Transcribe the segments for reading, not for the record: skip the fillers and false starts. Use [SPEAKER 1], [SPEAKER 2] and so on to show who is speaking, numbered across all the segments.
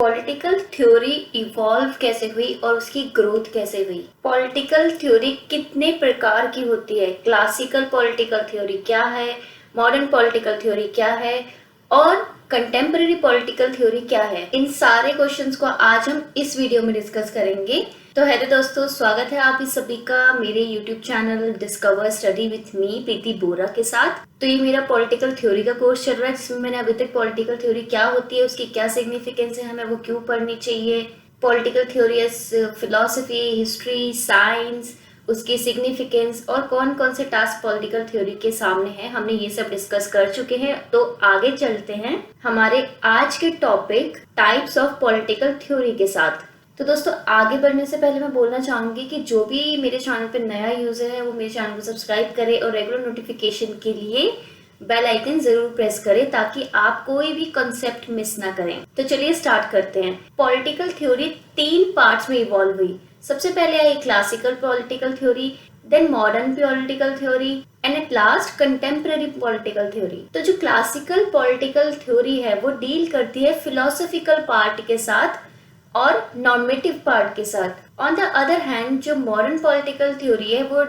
[SPEAKER 1] Political theory evolve कैसे हुई और उसकी ग्रोथ कैसे हुई। पॉलिटिकल थ्योरी कितने प्रकार की होती है, क्लासिकल पॉलिटिकल थ्योरी क्या है, मॉडर्न पॉलिटिकल थ्योरी क्या है और कंटेम्पररी पॉलिटिकल थ्योरी क्या है, इन सारे क्वेश्चंस को आज हम इस वीडियो में डिस्कस करेंगे। तो हेलो दोस्तों, स्वागत है आप इस सभी का मेरे YouTube channel discover study with me Preeti Bora के साथ। तो ये मेरा पॉलिटिकल थ्योरी का कोर्स चल रहा है जिसमें मैंने अभी तक पॉलिटिकल थ्योरी क्या होती है, उसकी क्या सिग्निफिकेंस है, हमें वो क्यों पढ़नी चाहिए, political theory philosophy, history, science, उसकी सिग्निफिकेंस और कौन कौन से टास्क पॉलिटिकल थ्योरी के सामने हैं, हमने ये सब डिस्कस कर चुके हैं। तो आगे चलते हैं हमारे आज के topic types of political theory के साथ। तो दोस्तों, आगे बढ़ने से पहले मैं बोलना चाहूंगी कि जो भी मेरे चैनल पे नया यूजर है वो मेरे चैनल को सब्सक्राइब करे और रेगुलर नोटिफिकेशन के लिए बेल आइकन जरूर प्रेस करें ताकि आप कोई भी कॉन्सेप्ट मिस ना करें। तो चलिए स्टार्ट करते हैं। पॉलिटिकल थ्योरी 3 पार्ट्स में इवॉल्व हुई। सबसे पहले आई classical political theory, then modern political theory and at last contemporary political theory. तो जो क्लासिकल पॉलिटिकल थ्योरी है वो डील करती है फिलोसफिकल पार्ट के साथ और नॉर्मेटिव पार्ट के साथ। ऑन द अदर हैंड जो मॉडर्न पॉलिटिकल थ्योरी है वो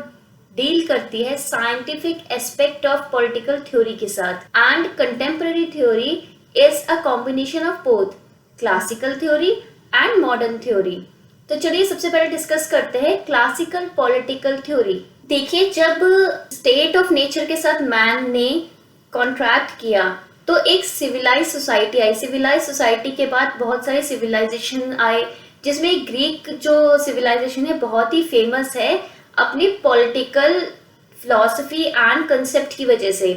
[SPEAKER 1] डील करती है scientific aspect of political theory के साथ। And contemporary theory is a combination of both classical theory and modern theory. तो चलिए सबसे पहले डिस्कस करते हैं क्लासिकल पॉलिटिकल थ्योरी। देखिए, जब स्टेट ऑफ नेचर के साथ मैन ने कॉन्ट्रैक्ट किया तो एक सिविलाइज सोसाइटी आई। सिविलाइज सोसाइटी के बाद बहुत सारे सिविलाइजेशन आए जिसमें ग्रीक जो सिविलाइजेशन है बहुत ही फेमस है अपनी पॉलिटिकल फिलॉसफी एंड कंसेप्ट की वजह से।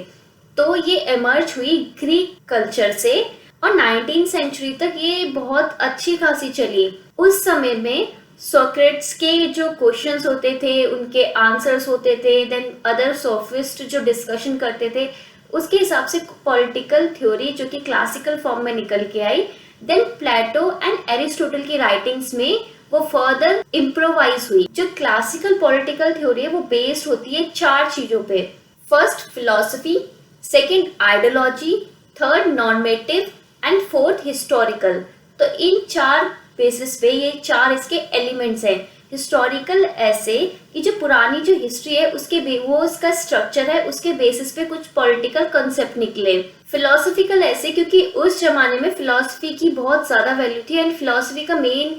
[SPEAKER 1] तो ये इमर्ज हुई ग्रीक कल्चर से और 19th सेंचुरी तक ये बहुत अच्छी खासी चली। उस समय में सोक्रेट्स के जो क्वेश्चंस होते थे उनके आंसर्स होते थे, देन अदर सोफिस्ट जो डिस्कशन करते थे उसके हिसाब से पॉलिटिकल थ्योरी जो कि क्लासिकल फॉर्म में निकल के आई। देन प्लेटो एंड एरिस्टोटल की राइटिंग्स में वो फर्दर इम्प्रोवाइज हुई। जो क्लासिकल पॉलिटिकल थ्योरी है वो बेस्ड होती है 4 चीजों पे। First philosophy, second ideology, third normative and fourth historical. तो इन 4 बेसिस पे ये 4 इसके एलिमेंट्स हैं। हिस्टोरिकल ऐसे कि जो पुरानी जो हिस्ट्री है उसके वो उसका स्ट्रक्चर है, उसके बेसिस पे कुछ पॉलिटिकल कंसेप्ट निकले। फिलोसफिकल ऐसे क्योंकि उस जमाने में फिलोसफी की बहुत ज्यादा वैल्यू थी एंड फिलोसफी का मेन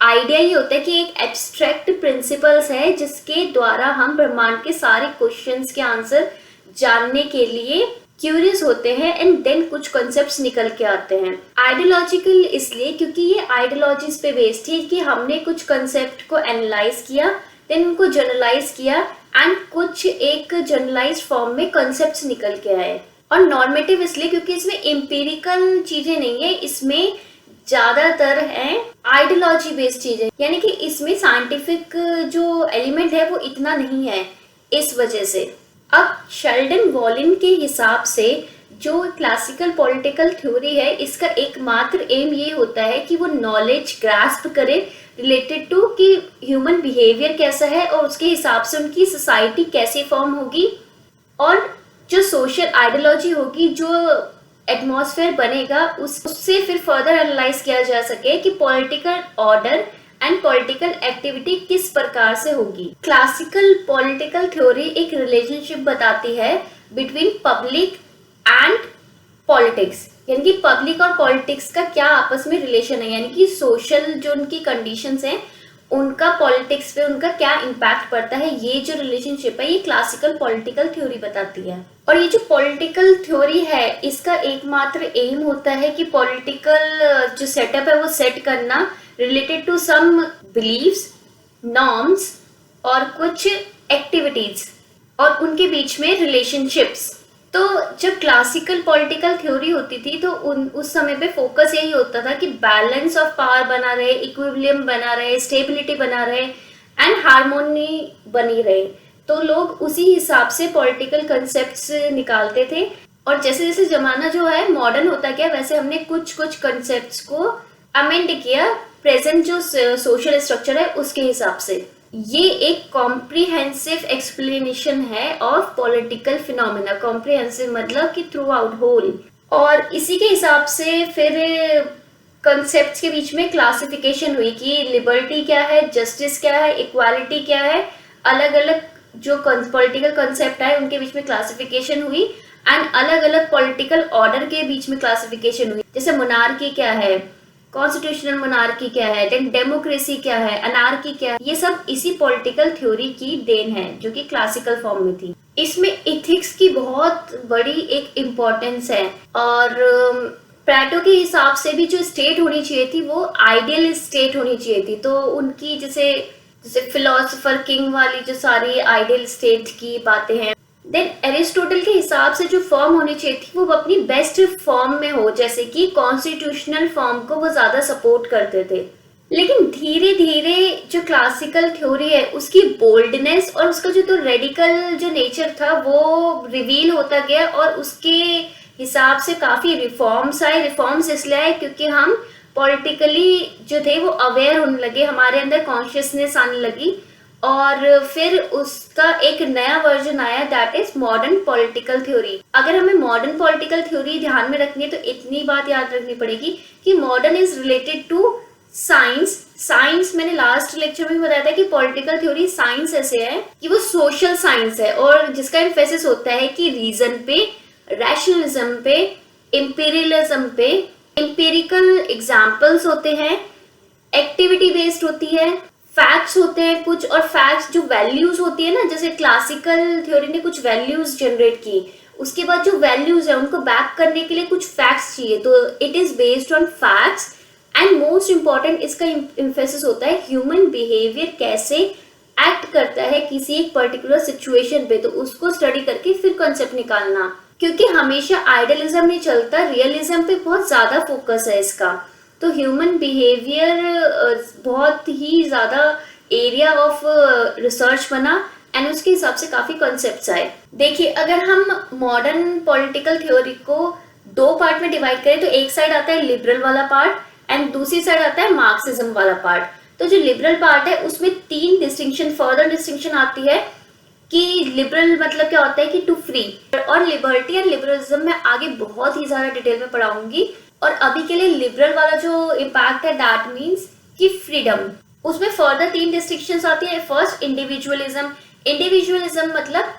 [SPEAKER 1] आइडिया ये होता है कि एक एब्स्ट्रैक्ट प्रिंसिपल्स है जिसके द्वारा हम ब्रह्मांड के सारे क्वेश्चंस के आंसर जानने के लिए क्यूरियस होते हैं एंड देन कुछ कॉन्सेप्ट्स निकल के आते हैं। आइडियोलॉजिकल इसलिए क्योंकि ये आइडियोलॉजीज पे बेस्ड थी कि हमने कुछ कॉन्सेप्ट को एनालाइज किया, देन उनको जनरलाइज किया एंड कुछ एक जनरलाइज फॉर्म में कॉन्सेप्ट्स निकल के आए। और नॉर्मेटिव इसलिए क्योंकि इसमें एम्पिरिकल चीजें नहीं है, इसमें ज्यादातर है आइडियोलॉजी बेस्ड चीजें, यानी कि इसमें साइंटिफिक जो एलिमेंट है वो इतना नहीं है। इस वजह से अब शेल्डन वॉलिन के हिसाब से जो क्लासिकल पॉलिटिकल थ्योरी है इसका एकमात्र एम ये होता है कि वो नॉलेज ग्रास्प करे रिलेटेड टू कि ह्यूमन बिहेवियर कैसा है और उसके हिसाब से उनकी सोसाइटी कैसे फॉर्म होगी और जो सोशल आइडियोलॉजी होगी, जो एटमॉस्फेयर बनेगा उससे फिर फर्दर एनालाइज किया जा सके कि political order and political activity किस प्रकार से होगी। क्लासिकल पॉलिटिकल थ्योरी एक रिलेशनशिप बताती है बिटवीन पब्लिक एंड पॉलिटिक्स, यानी कि पब्लिक और पॉलिटिक्स का क्या आपस में रिलेशन है, यानी कि सोशल जो उनकी कंडीशंस हैं उनका पॉलिटिक्स पे उनका क्या इम्पैक्ट पड़ता है। ये जो रिलेशनशिप है ये क्लासिकल पॉलिटिकल थ्योरी बताती है। और ये जो पॉलिटिकल थ्योरी है इसका एकमात्र एम होता है कि पॉलिटिकल जो सेटअप है वो सेट करना related to some beliefs, norms और कुछ एक्टिविटीज और उनके बीच में रिलेशनशिप्स। तो जब क्लासिकल पॉलिटिकल थ्योरी होती थी तो उस समय पे फोकस यही होता था कि बैलेंस ऑफ पावर बना रहे, इक्विलिब्रियम बना रहे, स्टेबिलिटी बना रहे एंड हार्मोनी बनी रहे। तो लोग उसी हिसाब से पॉलिटिकल कंसेप्ट्स निकालते थे और जैसे जैसे जमाना जो है मॉडर्न होता गया वैसे हमने कुछ कुछ कंसेप्ट्स को अमेंड किया प्रेजेंट जो सोशल स्ट्रक्चर है उसके हिसाब से। ये एक कॉम्प्रिहेंसिव एक्सप्लेनेशन है ऑफ पॉलिटिकल फिनोमेना। कॉम्प्रिहेंसिव मतलब कि थ्रू आउट होल। और इसी के हिसाब से फिर कंसेप्ट्स के बीच में क्लासिफिकेशन हुई कि लिबर्टी क्या है, जस्टिस क्या है, इक्वालिटी क्या है, अलग अलग जो पॉलिटिकल कंसेप्ट है उनके बीच में क्लासिफिकेशन हुई एंड अलग अलग पॉलिटिकल ऑर्डर के बीच में क्लासिफिकेशन हुई। जैसे मोनार्की क्या है, कॉन्स्टिट्यूशनल मोनार्की क्या है, देन डेमोक्रेसी क्या है, अनार्की क्या है, ये सब इसी पॉलिटिकल थ्योरी की देन है जो कि क्लासिकल फॉर्म में थी। इसमें इथिक्स की बहुत बड़ी एक इम्पोर्टेंस है और प्लेटो के हिसाब से भी जो स्टेट होनी चाहिए थी वो आइडियल स्टेट होनी चाहिए थी। तो उनकी जैसे जैसे फिलोसोफर किंग वाली जो सारी आइडियल स्टेट की बातें हैं। देन एरिस्टोटल के हिसाब से जो फॉर्म होनी चाहिए थी वो अपनी बेस्ट फॉर्म में हो, जैसे कि कॉन्स्टिट्यूशनल फॉर्म को वो ज्यादा सपोर्ट करते थे। लेकिन धीरे धीरे जो क्लासिकल थ्योरी है उसकी बोल्डनेस और उसका जो तो रेडिकल जो नेचर था वो रिवील होता गया और उसके हिसाब से काफी रिफॉर्म्स आए। रिफॉर्म्स इसलिए आए क्योंकि हम पॉलिटिकली जो थे वो अवेयर होने लगे, हमारे अंदर कॉन्शियसनेस आने लगी और फिर उसका एक नया वर्जन आया, that is modern political theory. अगर हमें मॉडर्न पॉलिटिकल थ्योरी ध्यान में रखनी है तो इतनी बात याद रखनी पड़ेगी कि modern is related to science. Science मैंने लास्ट लेक्चर में बताया था कि पॉलिटिकल थ्योरी साइंस ऐसे है कि वो सोशल साइंस है और जिसका एम्फेसिस होता है कि रीजन पे, रैशनलिज्म पे, इंपीरियलिज्म पे, इंपेरिकल एग्जाम्पल्स होते हैं, एक्टिविटी बेस्ड होती है, फैक्ट्स होते हैं कुछ, और फैक्ट्स जो वैल्यूज होती है ना, जैसे क्लासिकल थ्योरी ने कुछ वैल्यूज जनरेट की, उसके बाद जो वैल्यूज है उनको बैक करने के लिए कुछ फैक्ट्स चाहिए, तो it is based on facts. And most important इसका एम्फेसिस होता है ह्यूमन बिहेवियर कैसे एक्ट करता है किसी एक पर्टिकुलर सिचुएशन पे, तो उसको स्टडी करके फिर कॉन्सेप्ट निकालना, क्योंकि हमेशा आइडियलिज्म नहीं चलता, रियलिज्म पे बहुत ज्यादा फोकस है इसका। तो ह्यूमन बिहेवियर बहुत ही ज्यादा एरिया ऑफ रिसर्च बना एंड उसके हिसाब से काफी कॉन्सेप्ट्स आए। देखिए, अगर हम मॉडर्न पॉलिटिकल थ्योरी को दो पार्ट में डिवाइड करें तो एक साइड आता है लिबरल वाला पार्ट एंड दूसरी साइड आता है मार्क्सिज्म वाला पार्ट। तो जो लिबरल पार्ट है उसमें तीन डिस्टिंक्शन, फर्दर डिस्टिंक्शन आती है कि लिबरल मतलब क्या होता है कि टू फ्री, और लिबर्टी एंड लिबरलिज्म में आगे बहुत ही ज्यादा डिटेल में पढ़ाऊंगी। और अभी के लिए लिबरल वाला जो इम्पैक्ट है दैट मीन्स कि फ्रीडम। उसमें फर्दर तीन डिस्टिंक्शंस आती है। First individualism. इंडिविजुअलिज्म मतलब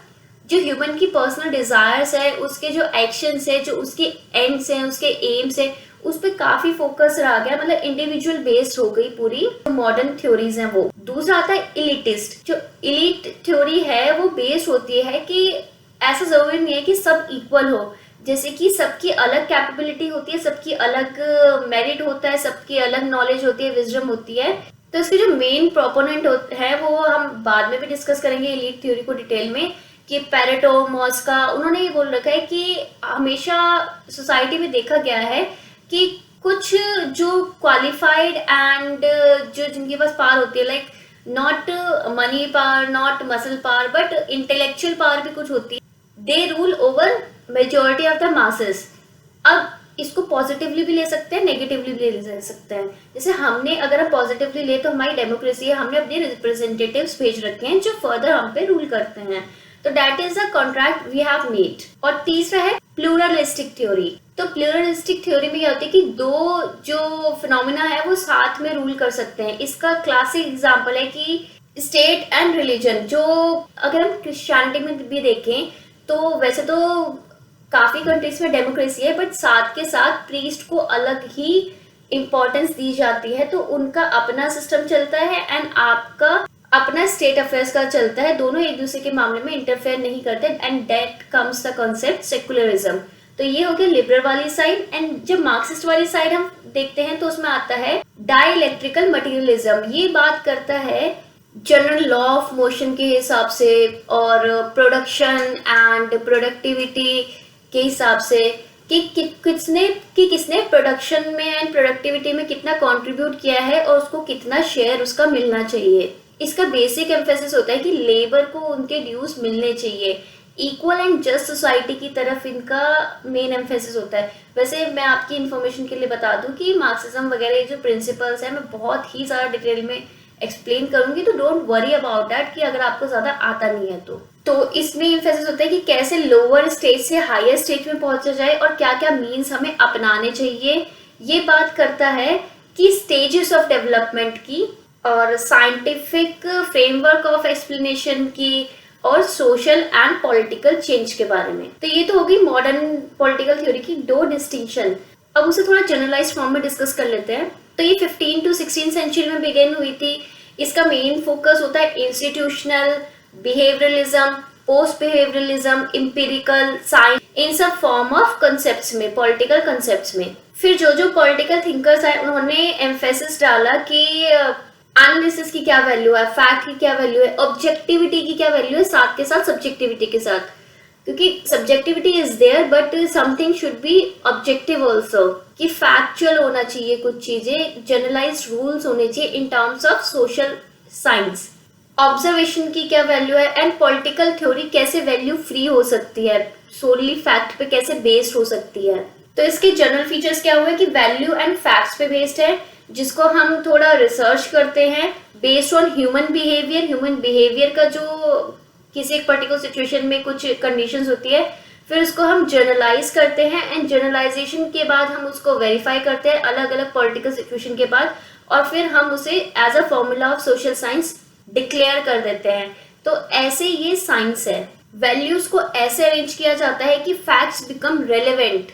[SPEAKER 1] जो ह्यूमन की पर्सनल डिजायर्स है, उसके जो एक्शंस है, जो उसके एंड्स हैं, उसके एम्स है, उस पर काफी फोकस रहा गया, मतलब इंडिविजुअल बेस्ड हो गई पूरी मॉडर्न थ्योरीज हैं वो। दूसरा आता है इलिटिस्ट। जो इलिट थ्योरी है वो बेस्ड होती है कि ऐसा जरूरी नहीं है कि सब इक्वल हो, जैसे कि सबकी अलग कैपेबिलिटी होती है, सबकी अलग मेरिट होता है, सबकी अलग नॉलेज होती है, विजडम होती है। तो इसके जो मेन प्रोपोनेंट है वो हम बाद में भी डिस्कस करेंगे इलीट थ्योरी को डिटेल में, कि पेरेटो, मॉस्का, उन्होंने ये बोल रखा है कि हमेशा सोसाइटी में देखा गया है कि कुछ जो क्वालिफाइड एंड जो जिनके पास पावर होती है, like not money power, not muscle power, but intellectual power भी कुछ होती है, they rule over majority of the masses. अब इसको पॉजिटिवली भी ले सकते हैं, नेगेटिवली भी ले सकते हैं। जैसे हमने, अगर हम पॉजिटिवली ले तो हमारी डेमोक्रेसी है, हमने अपने रिप्रेजेंटेटिव्स भेज रखे हैं जो फर्दर हम पे रूल करते हैं, तो that is a contract we have made. और तीसरा है प्लूरलिस्टिक थ्योरी। तो प्लूरलिस्टिक थ्योरी में क्या होती है कि दो जो फिनोमिना है वो साथ में रूल कर सकते हैं। इसका क्लासिक एग्जांपल है कि स्टेट एंड रिलीजन। जो अगर हम क्रिश्चियनिटी में भी देखें तो वैसे तो काफी कंट्रीज में डेमोक्रेसी है, बट साथ के साथ प्रीस्ट को अलग ही इंपॉर्टेंस दी जाती है, तो उनका अपना सिस्टम चलता है एंड आपका अपना स्टेट अफेयर्स का चलता है। दोनों एक दूसरे के मामले में इंटरफेयर नहीं करते and that comes the concept secularism. तो ये हो गया लिबरल वाली साइड। एंड जब मार्क्सिस्ट वाली साइड हम देखते हैं तो उसमें आता है डाइलेक्ट्रिकल मटेरियलिज्म। ये बात करता है जनरल लॉ ऑफ मोशन के हिसाब से और प्रोडक्शन एंड प्रोडक्टिविटी के हिसाब से कि किसने प्रोडक्शन में एंड प्रोडक्टिविटी में कितना कंट्रीब्यूट किया है और उसको कितना शेयर उसका मिलना चाहिए। इसका बेसिक एम्फेसिस होता है कि लेबर को उनके ड्यूज मिलने चाहिए। इक्वल एंड जस्ट सोसाइटी की तरफ इनका मेन एम्फेसिस होता है। वैसे मैं आपकी इन्फॉर्मेशन के लिए बता दूं कि मार्क्सिज्म वगैरह जो प्रिंसिपल्स है मैं बहुत ही ज़्यादा डिटेल में एक्सप्लेन करूंगी, तो डोंट वरी अबाउट दैट कि अगर आपको ज़्यादा आता नहीं है तो इसमें एम्फेसिस होता है कि कैसे लोअर स्टेज से हायर स्टेज में पहुंचा जाए और क्या क्या मीन्स हमें अपनाने चाहिए ये बात करता है कि स्टेजेस ऑफ डेवलपमेंट की और साइंटिफिक फ्रेमवर्क ऑफ एक्सप्लेनेशन की और सोशल एंड पॉलिटिकल चेंज के बारे में। तो ये तो होगी मॉडर्न पॉलिटिकल थ्योरी की दो डिस्टिंक्शन। अब उसे थोड़ा जनरलाइज फॉर्म में डिस्कस कर लेते हैं। तो ये 15 to 16 सेंचुरी में बिगिन हुई थी। इसका मेन फोकस होता है institutional, behaviouralism, post behaviouralism, empirical science, इन सब फॉर्म ऑफ कंसेप्ट्स में, पॉलिटिकल कंसेप्ट्स में। फिर जो जो पॉलिटिकल थिंकर्स आए उन्होंने एम्फेसिस डाला कि एनालिसिस की क्या वैल्यू है, फैक्ट की क्या वैल्यू है, ऑब्जेक्टिविटी की क्या वैल्यू है, साथ के साथ सब्जेक्टिविटी के साथ, क्योंकि subjectivity is there but something should be objective also, कि फैक्चुअल होना चाहिए कुछ चीजें, जनरलाइज्ड रूल्स होने चाहिए in terms of social science. Observation की क्या वैल्यू है एंड पॉलिटिकल थ्योरी कैसे वैल्यू फ्री हो सकती है, सोली फैक्ट पे कैसे बेस्ड हो सकती है। तो इसके जनरल फीचर्स क्या हुए कि वैल्यू एंड फैक्ट्स पे बेस्ड है, जिसको हम थोड़ा रिसर्च करते हैं based on human behaviour. Human behaviour का जो किसी एक पर्टिकुलर सिचुएशन में कुछ कंडीशंस होती है, फिर उसको हम जर्नलाइज करते हैं एंड जर्नलाइजेशन के बाद हम उसको वेरीफाई करते हैं अलग अलग पॉलिटिकल सिचुएशन के बाद, और फिर हम उसे as a formula of social science declare कर देते हैं। तो ऐसे ये साइंस है। वैल्यूज को ऐसे अरेंज किया जाता है कि फैक्ट्स बिकम रेलेवेंट,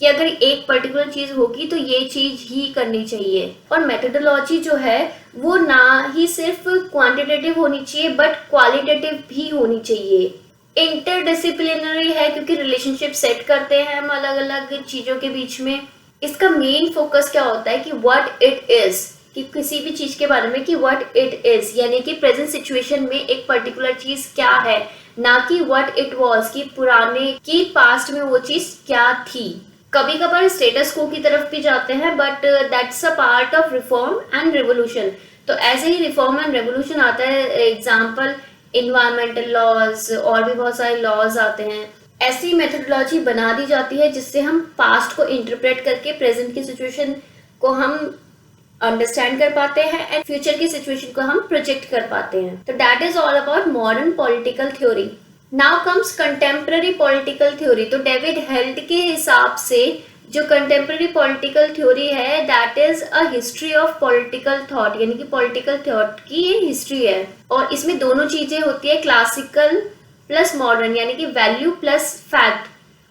[SPEAKER 1] कि अगर एक पर्टिकुलर चीज होगी तो ये चीज ही करनी चाहिए। और मेथोडोलॉजी जो है वो ना ही सिर्फ क्वांटिटेटिव होनी चाहिए बट क्वालिटेटिव भी होनी चाहिए। इंटरडिसिप्लिनरी है क्योंकि रिलेशनशिप सेट करते हैं हम अलग अलग चीजों के बीच में। इसका मेन फोकस क्या होता है कि व्हाट इट इज, कि किसी भी चीज के बारे में कि व्हाट इट इज, यानी कि प्रेजेंट सिचुएशन में एक पर्टिकुलर चीज क्या है, ना कि व्हाट इट वाज, कि पुराने की पास्ट में वो चीज क्या थी। कभी कभार स्टेटस को की तरफ भी जाते हैं but that's a part of reform and revolution. तो ऐसे ही रिफॉर्म एंड रेवोल्यूशन आता है, एग्जाम्पल इन्वायरमेंटल लॉज और भी बहुत सारे लॉज आते हैं। ऐसी मेथोडोलॉजी बना दी जाती है जिससे हम पास्ट को इंटरप्रेट करके प्रेजेंट की सिचुएशन को हम अंडरस्टैंड कर पाते हैं एंड फ्यूचर की सिचुएशन को हम प्रोजेक्ट कर पाते हैं। तो that is all about modern political theory. Now comes contemporary political theory. तो डेविड हेल्ट के हिसाब से जो कंटेम्प्रेरी पॉलिटिकल थ्योरी है that is a history of political thought, यानी कि पॉलिटिकल थॉट की ये हिस्ट्री है। और इसमें दोनों चीजें होती है, क्लासिकल प्लस मॉडर्न, यानी कि वैल्यू प्लस फैक्ट।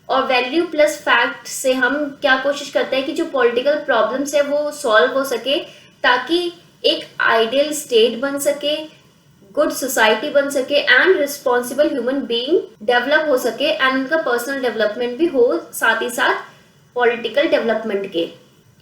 [SPEAKER 1] और वैल्यू प्लस फैक्ट से हम क्या कोशिश करते हैं कि जो पॉलिटिकल प्रॉब्लम्स है वो सॉल्व हो सके, ताकि एक आइडियल स्टेट बन सके, गुड सोसाइटी बन सके and responsible human being develop हो सके एंड उनका पर्सनल डेवलपमेंट भी हो, साथ ही साथ पॉलिटिकल डेवलपमेंट के।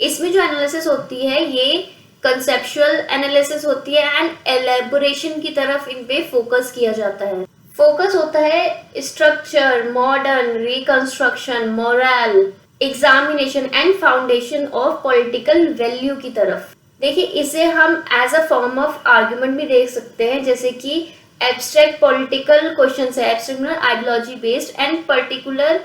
[SPEAKER 1] इसमें जो एनालिसिस होती है ये कंसेप्चुअल एनालिसिस होती है एंड एलेबोरेशन की तरफ इन पे फोकस किया जाता है। फोकस होता है structure, modern, reconstruction, moral, examination and foundation of political value की तरफ। देखिए इसे हम as a form of argument भी देख सकते हैं, जैसे कि एब्स्ट्रैक्ट पॉलिटिकल क्वेश्चंस है, abstract ideology based and particular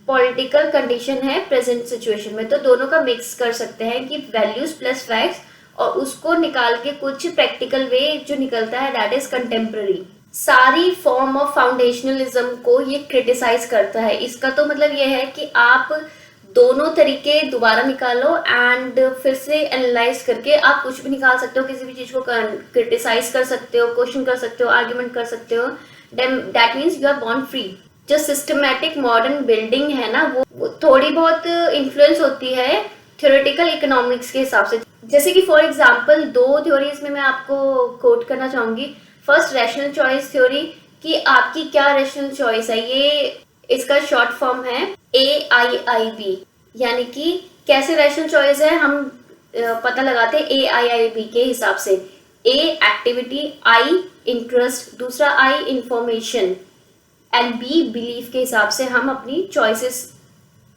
[SPEAKER 1] political condition है प्रेजेंट सिचुएशन में। तो दोनों का मिक्स कर सकते हैं कि वैल्यूज प्लस फैक्ट्स, और उसको निकाल के कुछ प्रैक्टिकल वे जो निकलता है दैट इज कंटेम्प्रेरी। सारी फॉर्म ऑफ फाउंडेशनलिज्म को ये क्रिटिसाइज करता है। इसका तो मतलब ये है कि आप दोनों तरीके दोबारा निकालो एंड फिर से एनालाइज करके आप कुछ भी निकाल सकते हो, किसी भी चीज को क्रिटिसाइज कर सकते हो, क्वेश्चन कर सकते हो, आर्ग्यूमेंट कर सकते हो। That means you are born free. जो सिस्टमैटिक मॉडर्न बिल्डिंग है ना वो थोड़ी बहुत इन्फ्लुएंस होती है थ्योरेटिकल इकोनॉमिक्स के हिसाब से। जैसे कि फॉर एग्जांपल दो थ्योरीज में मैं आपको कोट करना चाहूंगी। फर्स्ट रैशनल चॉइस थ्योरी, कि आपकी क्या रैशनल चॉइस है, ये इसका शॉर्ट फॉर्म है AIIB, यानी कि कैसे रैशनल चॉइस है हम पता लगाते हैं AIIB के हिसाब से। A एक्टिविटी, I इंटरेस्ट, दूसरा I information and B belief के हिसाब से हम अपनी चॉइसेस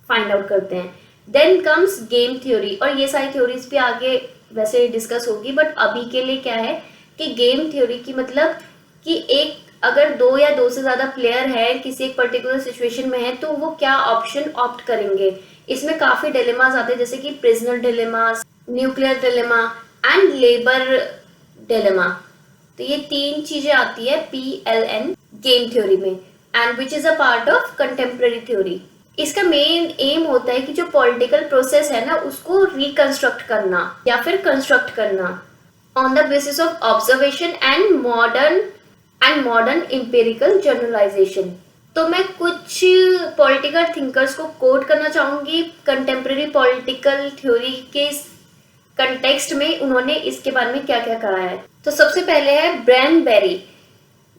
[SPEAKER 1] फाइंड आउट करते हैं। देन कम्स गेम थ्योरी, और ये सारी थ्योरीज भी आगे वैसे डिस्कस होगी, बट अभी के लिए क्या है कि गेम थ्योरी की मतलब कि एक अगर दो या दो से ज्यादा प्लेयर है किसी एक पर्टिकुलर सिचुएशन में है तो वो क्या ऑप्शन ऑप्ट करेंगे। इसमें काफी डिलेमास आते हैं, जैसे कि prisoner dilemma, nuclear dilemma and labour dilemma. तो ये तीन चीजें आती है PLN गेम थ्योरी में, and which is a part of contemporary theory. इसका मेन एम होता है कि जो पॉलिटिकल प्रोसेस है ना उसको रिकंस्ट्रक्ट करना या फिर कंस्ट्रक्ट करना on the basis of observation and modern empirical generalization. तो मैं कुछ पॉलिटिकल थिंकर्स को कोट करना चाहूंगी कंटेम्प्रेरी पॉलिटिकल थ्योरी के कंटेक्स्ट में उन्होंने इसके बारे में क्या क्या कहा है। तो सबसे पहले है ब्रैन बेरी,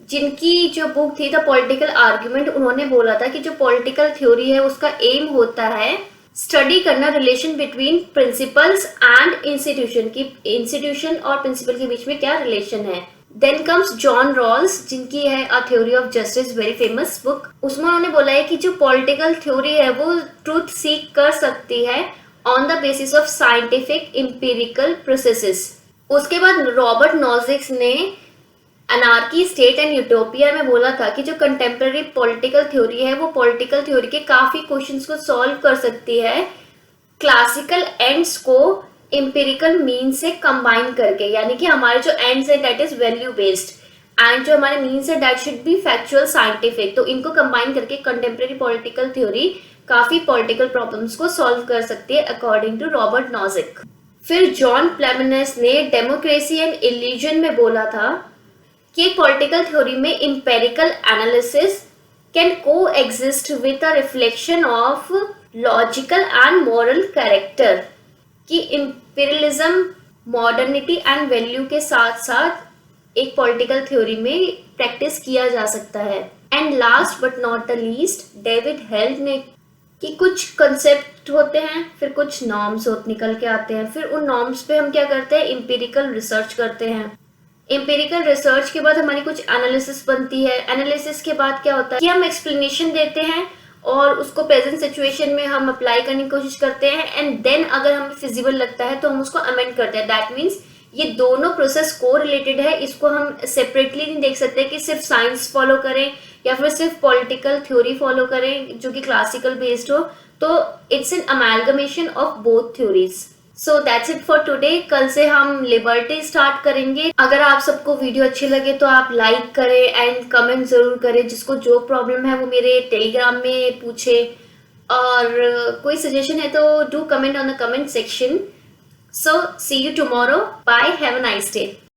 [SPEAKER 1] जिनकी जो बुक थी द पॉलिटिकल आर्ग्यूमेंट। उन्होंने बोला था कि जो पॉलिटिकल थ्योरी है उसका एम होता है स्टडी करना relation between principles and institution की, इंस्टीट्यूशन और प्रिंसिपल के बीच में क्या रिलेशन है। देन कम्स जॉन रॉल्स, जिनकी है a theory of justice, very famous book. उसमें उन्होंने बोला है कि जो पॉलिटिकल थ्योरी है वो ट्रूथ सीक कर सकती है on the basis of scientific empirical processes. उसके बाद रॉबर्ट नॉजिक्स ने अनार्की स्टेट एंड यूटोपिया में बोला था कि जो कंटेम्प्रेरी पॉलिटिकल थ्योरी है वो पॉलिटिकल थ्योरी के काफी क्वेश्चंस को सॉल्व कर सकती है क्लासिकल एंड्स को एम्पिरिकल मीन से कंबाइन करके, यानी कि हमारे जो एंड्स है that is value based and जो हमारे मीन्स है that should be factual scientific. तो इनको कंबाइन करके कंटेम्प्रेरी पॉलिटिकल थ्योरी काफी पॉलिटिकल प्रॉब्लम्स को सॉल्व कर सकती है अकॉर्डिंग टू रॉबर्ट नॉजिक। फिर जॉन प्लेमिनस ने डेमोक्रेसी एंड इल्यूजन में बोला था कि पॉलिटिकल थ्योरी में इंपेरिकल एनालिसिस कैन को exist with a reflection of logical and moral character, कि इंपीरियलिज्म मॉडर्निटी एंड वैल्यू के साथ साथ एक पॉलिटिकल थ्योरी में प्रैक्टिस किया जा सकता है। And last but not the least, David held ने कि कुछ कंसेप्ट होते हैं, फिर कुछ नॉर्म्स निकल के आते हैं, फिर उन नॉर्म्स पे हम क्या करते हैं, इंपीरिकल रिसर्च करते हैं। एम्पिरिकल रिसर्च के बाद हमारी कुछ एनालिसिस बनती है। एनालिसिस के बाद क्या होता है कि हम एक्सप्लेनेशन देते हैं और उसको प्रेजेंट सिचुएशन में हम अप्लाई करने की कोशिश करते हैं एंड देन अगर हमें फिजिबल लगता है तो हम उसको अमेंड करते हैं। दैट मीन्स ये दोनों प्रोसेस को रिलेटेड है, इसको हम सेपरेटली नहीं देख सकते कि सिर्फ साइंस फॉलो करें या फिर सिर्फ पॉलिटिकल थ्योरी फॉलो करें जो कि क्लासिकल बेस्ड हो। तो it's an amalgamation of both theories. So that's it for today. कल से हम लिबर्टी स्टार्ट करेंगे। अगर आप सबको वीडियो अच्छे लगे तो आप लाइक करें एंड कमेंट जरूर करें। जिसको जो प्रॉब्लम है वो मेरे टेलीग्राम में पूछे और कोई सजेशन है तो do comment on the comment section. So see you tomorrow. Bye, have a nice day.